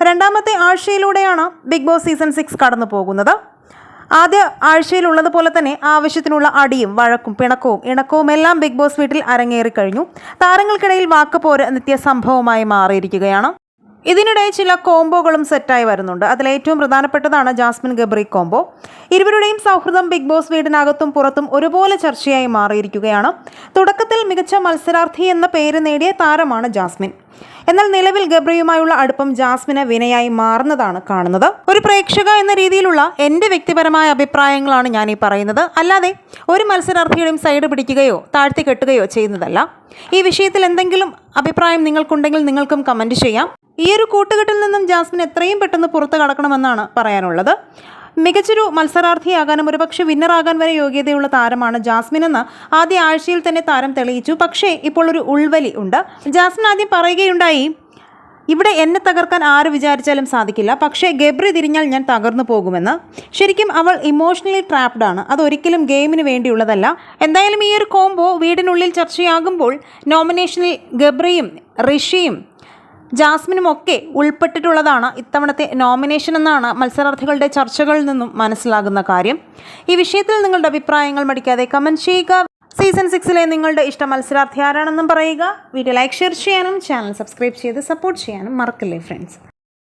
രണ്ടാമത്തെ ആഴ്ചയിലൂടെയാണ് big boss season 6 കടന്നു പോകുന്നത്. ആദ്യ ആഴ്ചയിലുള്ളതുപോലെ തന്നെ ആവശ്യത്തിനുള്ള അടിയും വഴക്കും പിണക്കവും ഇണക്കവും എല്ലാം ബിഗ് ബോസ് വീട്ടിൽ അരങ്ങേറിക്കഴിഞ്ഞു. താരങ്ങൾക്കിടയിൽ വാക്കുപോര് നിത്യസംഭവമായി മാറിയിരിക്കുകയാണ്. ഇതിനിടെ ചില കോംബോകളും സെറ്റായി വരുന്നുണ്ട്. അതിലേറ്റവും പ്രധാനപ്പെട്ടതാണ് ജാസ്മിൻ ഗബ്രി കോംബോ. ഇരുവരുടെയും സൗഹൃദം ബിഗ് ബോസ് വീടിനകത്തും പുറത്തും ഒരുപോലെ ചർച്ചയായി മാറിയിരിക്കുകയാണ്. തുടക്കത്തിൽ മികച്ച മത്സരാർത്ഥി എന്ന പേര് നേടിയ താരമാണ് ജാസ്മിൻ. എന്നാൽ നിലവിൽ ഗബ്രിയുമായുള്ള അടുപ്പം ജാസ്മിന് വിനയായി മാറുന്നതാണ് കാണുന്നത്. ഒരു പ്രേക്ഷക എന്ന രീതിയിലുള്ള എൻ്റെ വ്യക്തിപരമായ അഭിപ്രായങ്ങളാണ് ഞാൻ ഈ പറയുന്നത്. അല്ലാതെ ഒരു മത്സരാർത്ഥിയുടെയും സൈഡ് പിടിക്കുകയോ താഴ്ത്തി കെട്ടുകയോ ചെയ്യുന്നതല്ല. ഈ വിഷയത്തിൽ എന്തെങ്കിലും അഭിപ്രായം നിങ്ങൾക്കുണ്ടെങ്കിൽ നിങ്ങൾക്കും കമൻറ്റ് ചെയ്യാം. ഈ ഒരു കൂട്ടുകെട്ടിൽ നിന്നും ജാസ്മിൻ എത്രയും പെട്ടെന്ന് പുറത്ത് കടക്കണമെന്നാണ് പറയാനുള്ളത്. മികച്ചൊരു മത്സരാർത്ഥിയാകാനും ഒരുപക്ഷെ വിന്നറാകാൻ വരെ യോഗ്യതയുള്ള താരമാണ് ജാസ്മിൻ എന്ന് ആദ്യ ആഴ്ചയിൽ തന്നെ താരം തെളിയിച്ചു. പക്ഷേ ഇപ്പോൾ ഒരു ഉൾവലി ഉണ്ട്. ജാസ്മിൻ ആദ്യം പറയുകയുണ്ടായി, ഇവിടെ എന്നെ തകർക്കാൻ ആര് വിചാരിച്ചാലും സാധിക്കില്ല, പക്ഷേ ഗബ്രി തിരിഞ്ഞാൽ ഞാൻ തകർന്നു പോകുമെന്ന്. ശരിക്കും അവൾ ഇമോഷണലി ട്രാപ്ഡാണ്. അതൊരിക്കലും ഗെയിമിന് വേണ്ടിയുള്ളതല്ല. എന്തായാലും ഈ ഒരു കോംബോ വീടിനുള്ളിൽ ചർച്ചയാകുമ്പോൾ നോമിനേഷനിൽ ഗബ്രിയും ഋഷിയും ജാസ്മിനും ഒക്കെ ഉൾപ്പെട്ടിട്ടുള്ളതാണ് ഇത്തവണത്തെ നോമിനേഷൻ എന്നാണ് മത്സരാർത്ഥികളുടെ ചർച്ചകളിൽ നിന്നും മനസ്സിലാകുന്ന കാര്യം. ഈ വിഷയത്തിൽ നിങ്ങളുടെ അഭിപ്രായങ്ങൾ മടിക്കാതെ കമൻറ്റ് ചെയ്യുക. സീസൺ 6 നിങ്ങളുടെ ഇഷ്ട മത്സരാർത്ഥി ആരാണെന്നും പറയുക. വീഡിയോ ലൈക്ക് ഷെയർ ചെയ്യാനും ചാനൽ സബ്സ്ക്രൈബ് ചെയ്ത് സപ്പോർട്ട് ചെയ്യാനും മറക്കല്ലേ ഫ്രണ്ട്സ്.